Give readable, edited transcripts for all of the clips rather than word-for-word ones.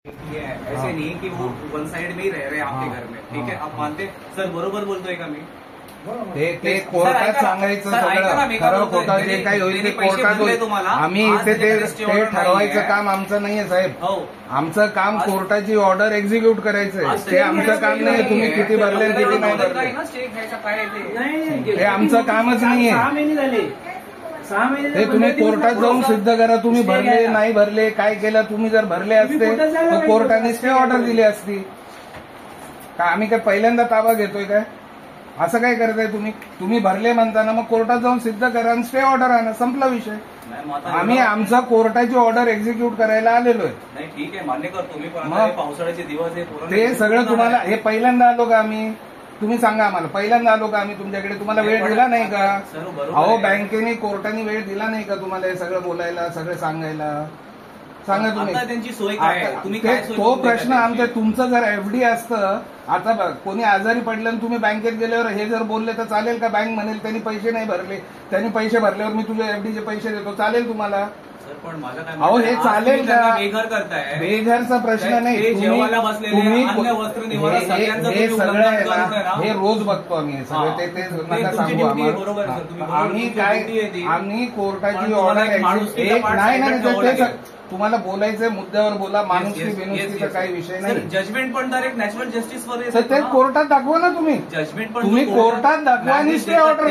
ऐसे नहीं कि वो वन साइड में ही रह रहे आपके घर में, ठीक है? आप मानते सर बरोबर बोलतोय का मी? ते कोर्टात सांगायचं सगळं, खरं खोटं जे काही होईल ते कोर्टात होईल. आम्ही इथे ते ठरवायचं काम आमचं नाहीये साहेब. आमचं काम कोर्टाची ऑर्डर एक्झिक्यूट करायचंय, ते आमचं काम नाही. तुम्ही किती भरले किती नाही भरले ते आमचं कामच नाहीये. 6 महिने ते तुम्ही कोर्टात जाऊन सिद्ध करा, तुम्ही भरले नाही भरले काय केलं. तुम्ही जर भरले असते तर कोर्टाने स्टे ऑर्डर दिली असती का? आम्ही काय पहिल्यांदा ताबा घेतोय काय? असं काय करताय तुम्ही? तुम्ही भरले म्हणताना मग कोर्टात जाऊन सिद्ध करा आणि स्टे ऑर्डर आणा, संपला विषय. आम्ही आमचा कोर्टाची ऑर्डर एक्झिक्यूट करायला आलेलो आहे. नाही ठीक आहे, मान्य करतो मी, पण पावसाळ्याचे दिवस आहे, ते सगळं तुम्हाला हे पहिल्यांदा आलो का आम्ही? तुम्ही सांगा आम्हाला, पहिल्यांदा आलो का आम्ही तुमच्याकडे? तुम्हाला वेळ दिला नाही का? अहो बँकेने कोर्टाने वेळ दिला नाही का तुम्हाला हे सगळं बोलायला, सगळं सांगायला? सांगा तुम्ही. त्यांची सोय काय? तुम्ही तो प्रश्न आमचा. तुमचं जर एफडी असतं, आता कोणी आजारी पडलं आणि तुम्ही बँकेत गेल्यावर हे जर बोलले तर चालेल का? बँक म्हणेल त्यांनी पैसे नाही भरले, त्यांनी पैसे भरल्यावर मी तुझ्या एफडीचे पैसे देतो, चालेल तुम्हाला? पण माझं काय, अहो हे चालेल का? बेघर करताय. बेघरचा प्रश्न नाही. तुम्ही हे सगळं आहे ना, हे रोज बघतो आम्ही हे सगळं. ते नका सांगू आम्हाला. आम्ही काय, आम्ही कोर्टाची ऑर्डर नाही. तुम्हाला बोलायचंय मुद्द्यावर बोला, माणुसकी बेनुसकीचा काही विषय नाही. जजमेंट पण डायरेक्ट नॅचरल जस्टिसवर तर ते कोर्टात दाखवा ना तुम्ही. जजमेंट पण तुम्ही कोर्टात दाखवा आणि स्टे ऑर्डर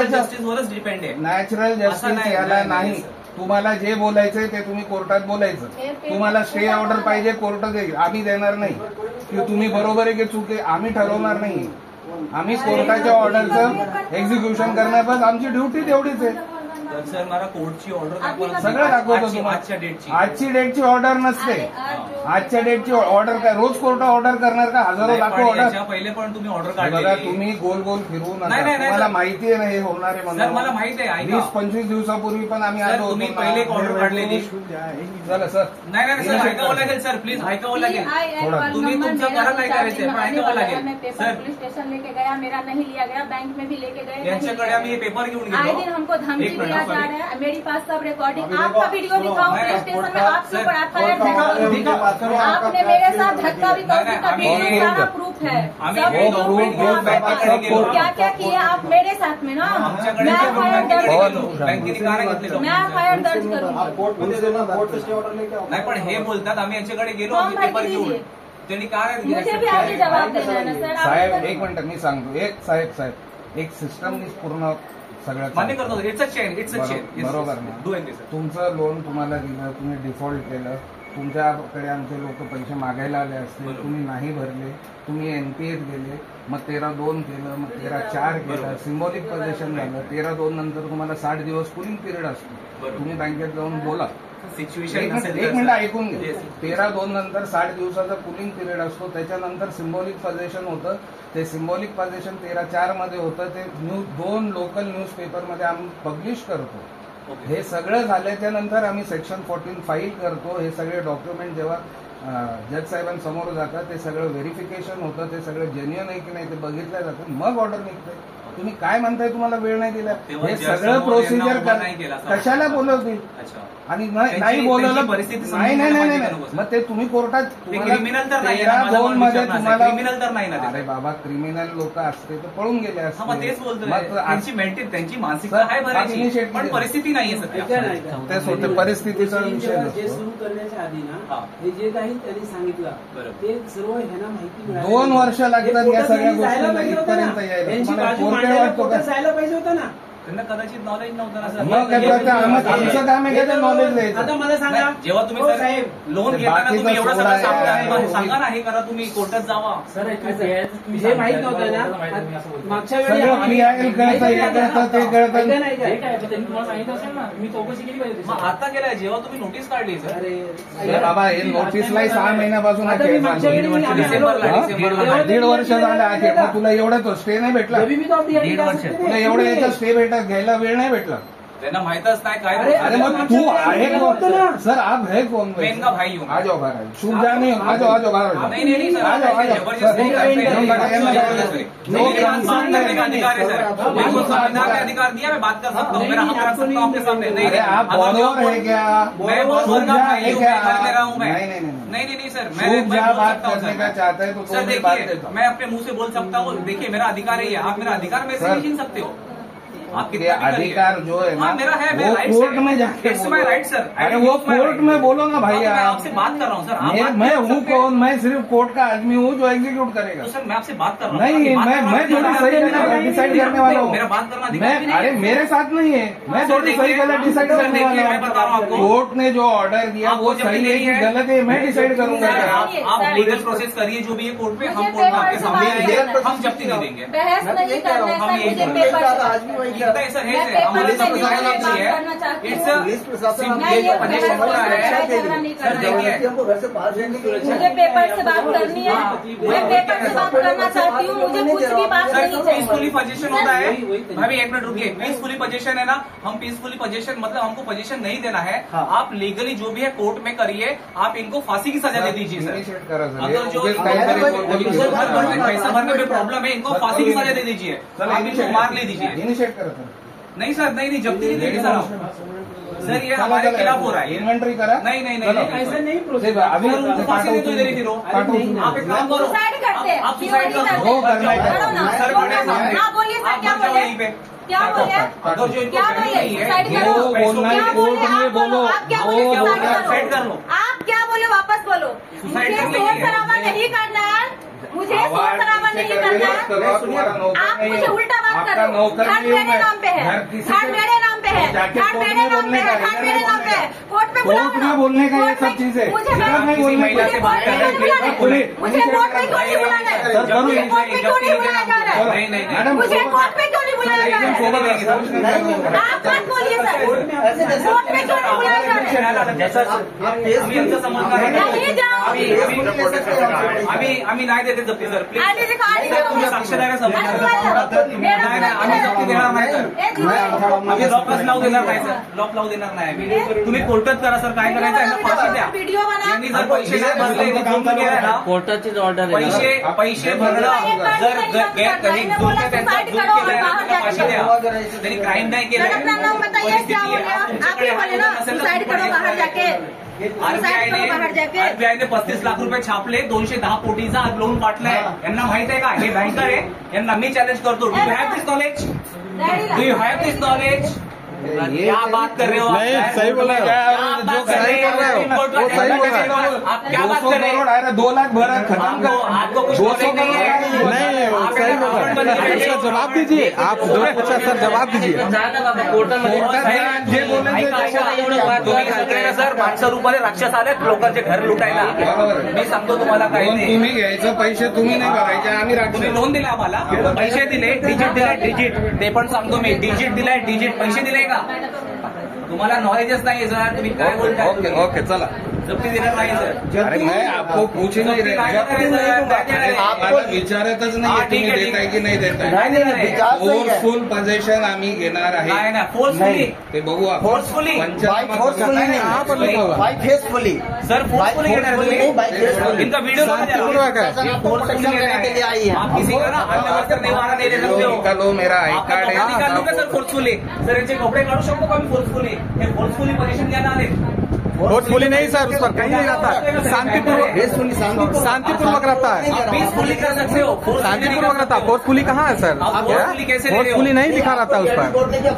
जस्टिसवरच डिपेंड आहे. नॅचरल जस्टिस याला नाही. तुम्हाला जे बोलायचंय ते तुम्ही कोर्टात बोलायचं. तुम्हाला स्टे ऑर्डर पाहिजे, कोर्ट देईल. आम्ही देणार नाही. की तुम्ही बरोबर आहे की चूक आहे आम्ही ठरवणार नाही. आम्ही कोर्टाच्या ऑर्डरचं एक्झिक्युशन करणार, बस आमची ड्युटी तेवढीच आहे. सर मला कोर्टची ऑर्डर सगळं दाखवतो तुम्हाला. आजची डेटची ऑर्डर नसते. आजच्या डेटची ऑर्डर काय रोज कोर्ट ऑर्डर करणार का? हजारो लाखो ऑर्डर. पहिले पण तुम्ही ऑर्डर बघा, तुम्ही गोल गोल फिरू नका. तुम्हाला माहिती आहे ना हे होणार आहे म्हणून. मला माहिती आहे. 20-25 दिवसापूर्वी पण आम्ही आलो. तुम्ही पहिले एक ऑर्डर काढलेली. चला सर. नाही सर, ऐकावं लागेल सर, प्लीज ऐकावं लागेल. तुम्ही तुमचं करा, नाही करायचं पण ऐकावं लागेल. सर पुलिस स्टेशन लेके गया, मेरा नहीं लिया गया, बैंक में भी लेके गए. यांच्याकडे आम्ही हे पेपर घेऊन आए दिन हमको धमकी दिया जा रहा है. मेरे पास सब रिकॉर्डिंग, आपका वीडियो दिखाओ पुलिस स्टेशन में, आपसे ऊपर एफआईआर आपने मेरे साथ धक्का भी का वीडियो सारा प्रूफ है. क्या क्या किया आप मेरे साथ में ना? मैं एफआईआर दर्ज करूँ. नाही पण हे बोलतात आम्ही यांच्याकडे गेलो, आम्ही पेपर घेऊन. त्यांनी काय मुझे भी आगे जवाब देना है ना सर. साहेब एक मिनिट मी सांगतो. एक साहेब एक सिस्टम पूर्ण सगळं मान्य करतो. It's a chain. बरोबर ना. तुमचं लोन तुम्हाला दिलं, तुम्ही डिफॉल्ट केलं, तुमच्याकडे आमचे लोक पैसे मागायला आले असते, तुम्ही नाही भरले, तुम्ही एनपीएत गेले, मग 13-2 केलं, मग 13-4 केलं, सिम्बॉलिक पोझिशन झालं. 13-2 नंतर तुम्हाला 60 दिवस कुलिंग पिरियड असतो. तुम्ही बँकेत जाऊन बोला. सिच्युएशन एक मिनिट ऐकून घे. 13-2 नंतर 60 दिवसाचा कुलिंग पिरियड असतो. त्याच्यानंतर सिम्बॉलिक पोझिशन होतं. ते सिम्बॉलिक पोझिशन 13-4 मध्ये होतं. ते 2 लोकल न्यूजपेपरमध्ये आम्ही पब्लिश करतो. हे सगळं झाल्याच्या नंतर आम्ही सेक्शन 14 फाईल करतो. हे सगळे डॉक्युमेंट जेव्हा जज साहेबांसमोर जातात, ते सगळं व्हेरिफिकेशन होतं, ते सगळं जेन्युइन आहे की नाही ते बघितलं जातं, मग ऑर्डर निघते. तुम्ही काय म्हणताय तुम्हाला वेळ नाही दिला? हे सगळं प्रोसिजर कशाला बोलवतील? आणि नाही बोलवलं परिस्थिती नाही. मग ते तुम्ही कोर्टात 13-2 मध्ये तुम्हाला अरे बाबा क्रिमिनल लोक असते तर पळून गेले असते. तेच बोलतो. त्यांची मानसिकता आहे, पण परिस्थिती नाहीये सध्या. तेच होते परिस्थितीचा विषय. जे सुरू करण्याच्या आधी ना हे जे काही त्यांनी सांगितलं ते सर्व ह्यांना माहिती 2 वर्ष लागतात या सगळ्या गोष्टीला इथपर्यंत यायला. जायला पाहिजे होतं ना. त्यांना कदाचित नॉलेज नव्हतं ना सर. आमचं काम आहे का नॉलेज द्यायचं. आता मला सांगा, जेव्हा तुम्ही साहेब लोन घेताना तुम्ही एवढं सगळं सांगा ना, हे करा तुम्ही कोर्टात जावा. सर हे माहित नव्हतं ना मागच्या वेळी ते कळतं मी चौकशी केली पाहिजे. आता केलाय जेव्हा तुम्ही नोटीस काढली सर. अरे बाबा हे नोटीसला 6 महिन्यापासून 1.5 वर्ष झालं. मग तुला एवढा तो स्टे नाही भेटला? 1.5 वर्ष तुला एवढा याचा स्टे घ्यायला वेळ नाही भेटला? त्यांना माहितच नाही काय. अरे मग तू आहे कोण सर? आप है कौन? मैं इनका भाई हूँ. आ जाओ बाहर. शुभ जा नहीं. आ जाओ बाहर. नहीं सर, आ जाओ. जबरदस्ती बात करने का अधिकार है सर. मेरे को संविधान ने अधिकार दिया, मैं बात कर सकता हूँ, मेरा हक रख सकता हूँ आपके सामने. नहीं, अरे आप बॉलोर है क्या? मैं बॉलोर का भाई हूँ, मैं घर में रहा हूँ मैं. नहीं सर, मैं बात करने का चाहता है तो सर देखिए, मैं अपने मुंह से बोल सकता हूँ. देखिए मेरा अधिकार है, आप मेरा अधिकार मेरे से छीन सकते हो. आप कितना अधिकार जो है ना मेरा है, वो कोर्ट में जाके राइट सर. अरे वो कोर्ट में बोलो ना भाई. मैं आपसे बात कर रहा हूँ सर. मैं हूँ कौन? मैं सिर्फ कोर्ट का आदमी हूँ जो एग्जीक्यूट करेगा. तो सर मैं आपसे बात कर रहा हूँ. नहीं, मैं थोड़ी सही डिसाइड करने वाला हूँ. मेरा बात करना मैं अरे मेरे साथ नहीं है. मैं थोड़ी सही गलत डिसाइड करने वाला हूँ. मैं बता रहा हूँ आपको, कोर्ट ने जो ऑर्डर दिया वो सही है कि गलत है मैं डिसाइड करूंगा. आप लीगल प्रोसेस करिए जो भी है कोर्ट में. हम कोर्ट में आपके सामने आएंगे, हम जब्ती नहीं देंगे. बहस नहीं करना है सर, मुझे पेपर ऐसा है हमारे संविधान में भी है. सर देखिए मुझे पेपर से बात करनी है. मैं पेपर से बात करना चाहती हूँ. मुझे कुछ भी बात नहीं चाहिए. पीसफुली पोजीशन होता है. भाभी एक मिनट रुकिए. पीसफुली पोजीशन है ना, हम पीसफुली पोजीशन मतलब हमको पोजीशन नहीं देना है. आप लीगली जो भी है कोर्ट में करिए. आप इनको फांसी की सजा दे दीजिए सर. अगर जो पैसा भरने में प्रॉब्लम है, इनको फांसी की सजा दे दीजिए. आप इनको मार ले दीजिए. इनिशिएट करो सर. नहीं सर, नहीं जब्ती नहीं देंगे सर. सर ये हमारे खिलाफ हो रहा है. इन्वेंट्री करा. नहीं ऐसा नहीं प्रोसेस. अभी फांसी नहीं तो दे रही थी. आप एक काम करो, सुसाइड करते हैं. आप सुसाइड करो. वो करना है. सर हाँ बोलिए सर, क्या बोले? क्या बोले? अगर जो क्या बोले? सुसाइड करो. वो बोलना है कोर्ट में बोलो. आप क्या बोले? सुसाइड कर लो. आप क्या बोले? वापस बोलो. मुझे शोर शराबा नहीं करना है. मुझे शोर शराबा नहीं करना है. आप मुझे उल्टा बात कर रहे हो. घर मेरे नाम पे है. घर मेरे नाम पे है. घर मेरे नाम पे है. घर मेरे नाम पे है. कोर्ट में बोलने का ये सब चीजें मुझे महिला से बात कर रहे हैं. मुझे कोर्ट में क्यों नहीं बुलाना है? मुझे कोर्ट में क्यों नहीं बुलाया जा रहा है? नहीं मुझे कोर्ट में क्यों नहीं बुलाया जा रहा है? आप मत बोलिए सर. कोर्ट में क्यों नहीं बुलाया जा रहा है? जैसा आमचं समजणार नहीं जाओ. आम्ही नाही देते जप्ती सर. प्लीज आधी देखो, आधी देखो. तुम्ही साक्षीदार आहे नाही आम्ही जप्ती देणार नाही सर. आम्ही लॉकच लावू देणार नाही सर. लॉक लावू देणार नाही आम्ही. तुम्ही कोर्टात करा सर. काय करायचं आहे ना, फाशी द्या. व्हिडिओ बना. यांनी जर पैसे नाही भरले, काम केलं ना, कोर्टाचीच ऑर्डर आहे. पैसे भरणं जर कधी दुर्ग त्यांचा दूर केलाय ना, त्यांना फाशी द्या. त्यांनी क्राईम नाही केलं. अपना नाम बताइए. क्या बोले आप? ही बोले ना सुसाइड करो बाहर जाके. आरबीआयने 35 लाख रुपये छापले. 210 कोटीचा आज लोन काढलाय. यांना माहित आहे का हे बँकर आहे? यांना मी चॅलेंज करतो. Do you have this knowledge? Do you have this knowledge? क्या बात कर रहे हो? नहीं, सही बोल रहे हो. जो सही कर रहे हो वो सही बोल रहे हो. आप क्या बात कर रहे हो? 2 लाख भरा खत्म कर. आपको कुछ नॉलेज नहीं है. नहीं, सही बोल रहे हो. इसका जवाब दीजिए. आप जो पूछा सर जवाब दीजिए. जे तुम्ही सगळे ना सर माणसं रूपाने राक्षस आलेत लोकांचे घर लुटायला. मी सांगतो तुम्हाला काही नाही. तुम्ही घ्यायचं पैसे तुम्ही नाही भरायचे. आम्ही तुम्ही लोन दिले आम्हाला, पैसे दिले, डिजिट दिलाय डिजिट. ते पण सांगतो मी. डिजिट दिलाय डिजिट. पैसे दिले का? तुम्हाला नॉलेजच नाही सर. तुम्ही काय बोलताय? ओके ओके चला. जप्ती देणार नाही सर. अरे मैं आपको पूछ ही नहीं रहा. आपको विचारतच नाही तुम्ही देताय की नाही देताय. फोर्सफुल पोझिशन आम्ही घेणार आहे. नाही ना फोर्सफुली. ते बघू आपण. Forcefully फेसफुली sir. फोर्सफुली घेणार तुम्ही. इनका वीडियो शांतिपूर्वक है. फोर्सफुली के लिए आई है. आप किसी का ना अन्य वस्त्र निवारा नहीं दे सकते हो. निकालो मेरा आई आपका कार्ड कपडा निकालू का सर फोर्सफुली? सर यांचे कपडे काढू शकतो का मी फोर्सफुली? हे फोर्सफुली पोझिशन घ्यायला आले. फोर्सफुली नहीं सर, उस पर कहीं नहीं रहता है. शांतिपूर्वक रहता है. आप पीसफुली कर सकते हो. शांतिपूर्वक रहता है. फोर्सफुली कहाँ है सर? फोर्सफुली कैसे ले रहे हो? फोर्सफुली नहीं लिखा रहता उस पर.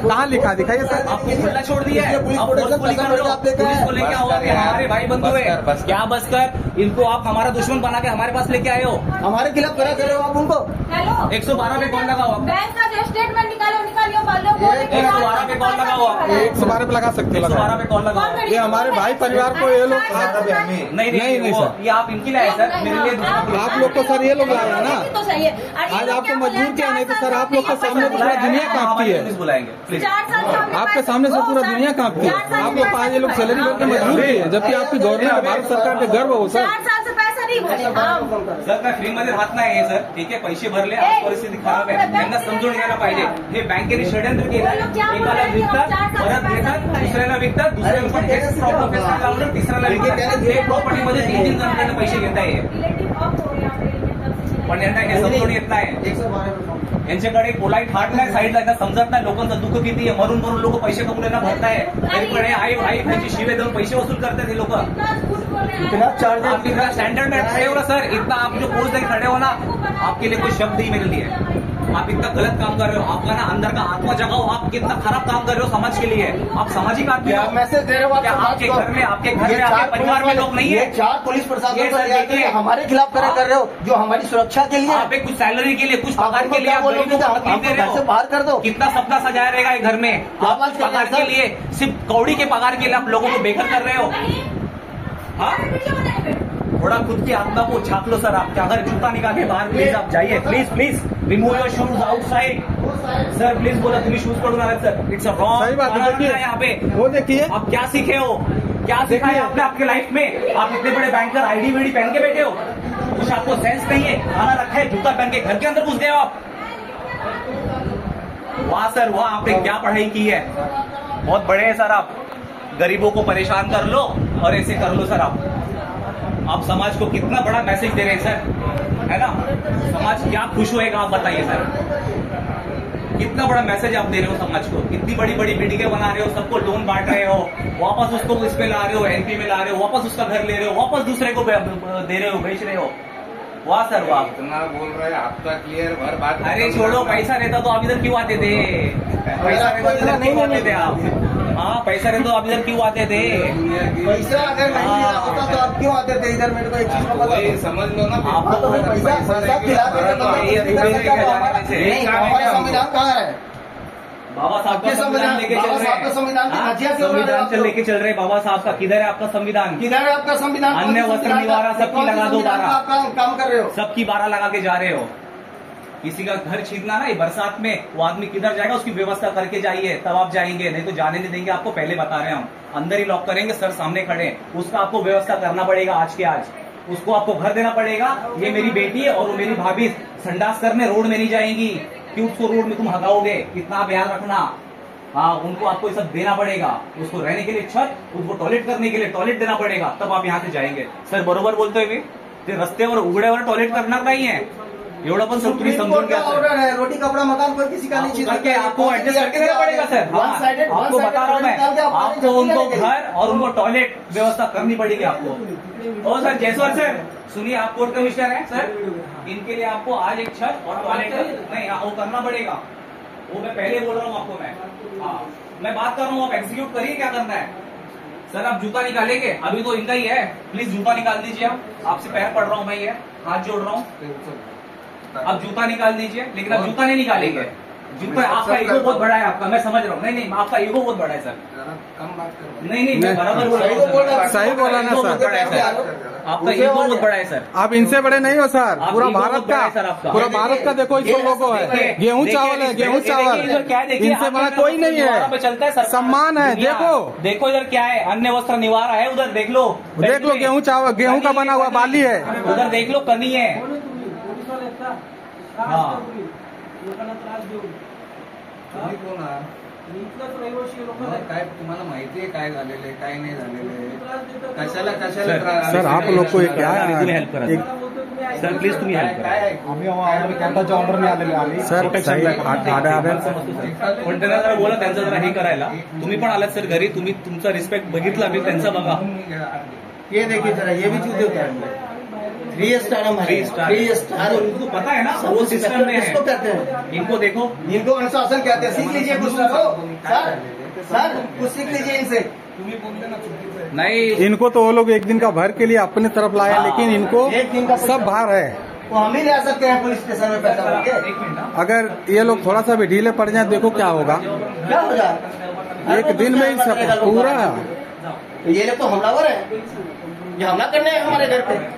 कहाँ लिखा? दिखाइए सर. आपको खुला छोड़ दिया है. आप फोर्सफुली कर लो. पुलिस को लेके आओ. हमारे भाई बंधु है क्या? बसकर इनको आप हमारा दुश्मन बना के हमारे पास लेके आए हो. हमारे खिलाफ करा कर रहे हो आप उनको. हेलो 112 पे कॉल लगाओ. बैंक का जो स्टेटमेंट निकालो 112 पे कॉल लगाओ. 112 पे लगा सकते हो. 112 पे कॉल लगाओ. ये हमारे भाई परिवार को ये लोग नहीं सर. ये आप इनकी लाए सर. मेरे लिए आप लोग को सर ये लोग लाए हैं ना. तो चाहिए. आज आपको मजबूर किया, नहीं तो सर आप लोग के सामने पूरा दुनिया कांपती है. बुलाएंगे. 4 साल आपके सामने से पूरा दुनिया कांपती है. आप लोग आज ये लोग सैलरी लेकर मजबूर किए, जबकि आपकी गवर्नमेंट भारत सरकार पे गर्व हो सर. 4 साल से पैसा कधी भले सर काय फ्री मध्ये राहत नाही सर, ठीक आहे, पैसे भरले, आज परिस्थिती खराब आहे, त्यांना समजून घ्यायला पाहिजे. हे बँकेने षडयंत्र केलं, एकाला विकतात, परत घेतात, दुसऱ्याला विकतात, दुसऱ्याला पण प्रॉब्लेम लावलं, तिसऱ्याला विकतात. हे प्रॉपर्टीमध्ये 3 जणांकडे पैसे घेत आहे, पण यांना हे समजून येत नाही. यांच्याकडे पोलाईट हार्ट नाही, साईडला यांना समजत नाही लोकांचं दुःख किती आहे. मरून मरून लोक पैसे कमवल्याना भरताय, तरी पण आई त्यांची शिवे देऊन पैसे वसूल करतात हे लोक. इतना स्टैंडर्ड में खड़े हो ना सर, इतना आप जो पोस्ट देख खड़े हो ना, आपके लिए कोई शब्द ही मेरे लिए. आप इतना गलत काम कर रहे हो, आपका ना अंदर का आत्मा जगाओ. आप कितना खराब काम कर रहे हो समाज के लिए. आप सामाजिक आदमी हो, मैसेज दे रहे हो. आपके घर में आपके परिवार में लोग नहीं है. 4 पुलिस प्रशासन हमारे खिलाफ कर रहे हो, जो हमारी सुरक्षा के लिए, आप कुछ सैलरी के लिए, कुछ पगार के लिए आप गरीबों को तकलीफ दे रहे हो. बाहर कर दो. कितना सपना सजाया रहेगा ये घर में. आप पगार के लिए, सिर्फ कौड़ी के पगार के लिए आप लोगों को बेघर कर रहे हो. हाँ, थोड़ा खुद की आत्मा को झांक लो सर. आप अगर जूता निकाल के बाहर प्लीज आप जाइए. Please remove your shoes outside. Sir please बोला तुम्हें शूज पढ़ूंगा सर. It's a wrong. यहाँ पे वो देखिए आप क्या सीखे हो, क्या सीखा है आपने आपके लाइफ में. आप इतने बड़े बैंकर आईडी वीडी पहन के बैठे हो, कुछ आपको सेंस नहीं है. खाना रखा है, जूता पहन के घर के अंदर घुस गए हो आप. वाह सर वाह, आपने क्या पढ़ाई की है, बहुत बड़े हैं सर आप. गरीबों को परेशान कर लो और ऐसे कर लो सर. आप समाज को कितना बड़ा मैसेज दे रहे हैं सर, है ना. समाज क्या खुश होएगा आप बताइए सर. कितना बड़ा मैसेज आप दे रहे हो समाज को. इतनी बड़ी बड़ी बिल्डिंगें बना रहे हो, सबको लोन बांट रहे हो, वापस उसको इस पे ला रहे हो, एनपी में ला रहे हो, वापस उसका घर ले रहे हो, वापस दूसरे को दे रहे हो, बेच रहे हो. वाह सर वाह. इतना बोल रहे हैं, आपका क्लियर भर बात. अरे छोड़ो, पैसा रहता तो आप इधर क्यों आते थे. पैसा रहता तो इधर क्यों आते थे आप. हाँ, पैसा रहता तो आप इधर क्यों आते थे. पैसा अगर नहीं होता तो आप क्यों आते थे इधर. मेरे को एक चीज वही समझ लो ना. आप तो पैसा संविधान कहाँ है. बाबा साहब का संविधान लेके चल रहे हैं. संविधान से लेके चल रहे बाबा साहब का. किधर है आपका संविधान. किधर है आपका संविधान. अन्य वस्त्र निवारा सबकी लगा दो 12. काम कर रहे हो, सबकी 12 लगा के जा रहे हो. किसी का घर छीनना ना, ये बरसात में वो आदमी किधर जाएगा उसकी व्यवस्था करके जाइए, तब आप जाएंगे. नहीं तो जाने नहीं देंगे आपको. पहले बता रहे हैं हम, अंदर ही लॉक करेंगे. सर सामने खड़े हैं, उसका आपको व्यवस्था करना पड़ेगा आज के आज. उसको आपको घर देना पड़ेगा. ये मेरी बेटी है और वो मेरी भाभी संडास करने रोड में नहीं जाएंगी कि उसको रोड में तुम हगाओगे. इतना ध्यान रखना. हाँ, उनको आपको ये सब देना पड़ेगा. उसको रहने के लिए छत, उसको टॉयलेट करने के लिए टॉयलेट देना पड़ेगा, तब आप यहाँ से जाएंगे. सर बरोबर बोलतोय मी. ते रस्त्यावर उघड्यावर टॉयलेट करणार नाहीये. एवढं पण सर तुम्ही समजून घ्या. रोटी कपड़ा मकान कोई किसी का नहीं करके आपको एडजस्ट करके देना पड़ेगा सर. आपको बता रहा हूँ मैं, आपको उनको घर और उनको टॉयलेट व्यवस्था करनी पड़ेगी आपको. और सर जयसवाल सर सुनिए, आप कोर्ट कमिश्नर हैं सर. इनके लिए आपको आज एक छत और टॉयलेट नहीं वो करना पड़ेगा. वो मैं पहले बोल रहा हूँ आपको. हाँ, मैं बात कर रहा हूँ, आप एग्जीक्यूट करिए क्या करना है. सर आप जूता निकालेंगे, अभी तो इनका ही है. प्लीज जूता निकाल दीजिए. आप आपसे पैर पड़ रहा हूँ मैं, ये हाथ जोड़ रहा हूँ. अब जूता निकाल दीजिए, लेकिन अब जूता नहीं निकालेंगे. जूता आपका ईगो बहुत बड़ा है आपका, मैं समझ रहा हूँ. नहीं आपका ईगो बहुत बड़ा है सर. कम बात करो. नहीं मैं बराबर बोल रहा हूँ. सही बोला ना सर. आपका ईगो बहुत बड़ा है सर. आप इनसे बड़े नहीं हो सर. पूरा भारत का, पूरा भारत का देखो इसको लोगो है. गेहूं चावल है, गेहूं चावल. इनसे बड़ा कोई नहीं है. चलता है सम्मान है. देखो इधर क्या है, अन्य वस्त्र निवारा है. उधर देख लो गेहूं चावल, गेहूं का बना हुआ बाली है. उधर देख लो कनी है. लोकांना त्रास देऊन तुम्ही कोण आहात. इथलंच रहिवाशी लोकांना काय तुम्हाला माहिती आहे काय झालेलं आहे, काय नाही झालेलं आहे. कशाला सर आप लोग को क्या हेल्प करा सर. प्लीज तुम्ही हेल्प करा. आम्ही कॅम्पाच्या ऑर्डरने आलेले आम्ही सर. पण त्यांना जरा बोला, त्यांचं जरा हे करायला. तुम्ही पण आलात सर घरी, तुम्ही तुमचा रिस्पेक्ट बघितला मी त्यांचा. बघा ये देखिए जरा, ये भी चूते उतार 3 स्टार हमारे. 3 स्टार उनको पता है ना वो सिस्टम में किसको कहते हैं. इनको देखो, इनको अनुशासन कहते हैं. सीख लीजिए कुछ. सर कुछ सीख लीजिए इनसे. नहीं इनको तो वो लोग एक दिन का भर के लिए अपने तरफ लाया, लेकिन इनको एक दिन का सब बाहर है. तो हम ही ले आ सकते हैं पुलिस स्टेशन में पैसा भर के. अगर ये लोग थोड़ा सा भी ढीले पड़ जाए, देखो क्या होगा. क्या होगा. एक दिन में ही सब पूरा. ये लोग तो हमलावर है, ये हमला करने हैं हमारे घर पे.